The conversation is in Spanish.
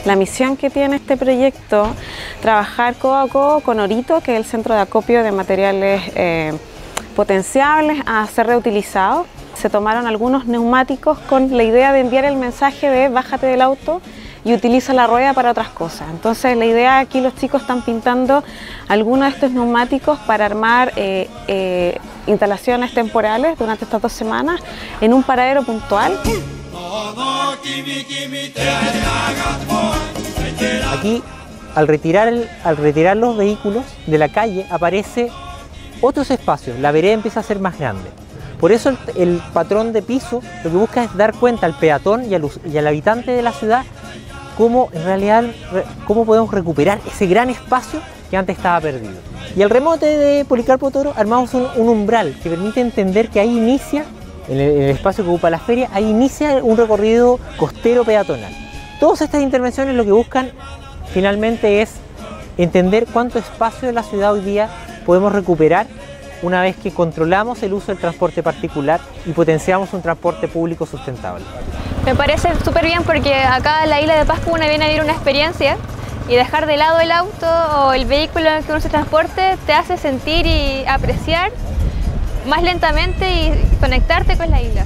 La misión que tiene este proyecto, trabajar codo a codo con Orito, que es el centro de acopio de materiales potenciables a ser reutilizados. Se tomaron algunos neumáticos con la idea de enviar el mensaje de bájate del auto y utiliza la rueda para otras cosas. Entonces la idea aquí, los chicos están pintando algunos de estos neumáticos para armar instalaciones temporales durante estas 2 semanas en un paradero puntual. Aquí, al retirar los vehículos de la calle, aparece otros espacios, la vereda empieza a ser más grande. Por eso el patrón de piso lo que busca es dar cuenta al peatón y al habitante de la ciudad cómo en realidad podemos recuperar ese gran espacio que antes estaba perdido. Y el remote de Policarpo Toro armamos un umbral que permite entender que ahí inicia, en el espacio que ocupa la feria, ahí inicia un recorrido costero peatonal. Todas estas intervenciones lo que buscan finalmente es entender cuánto espacio de la ciudad hoy día podemos recuperar una vez que controlamos el uso del transporte particular y potenciamos un transporte público sustentable. Me parece súper bien porque acá en la isla de Pascua uno viene a vivir una experiencia y dejar de lado el auto o el vehículo en el que uno se transporte te hace sentir y apreciar más lentamente y conectarte con la isla.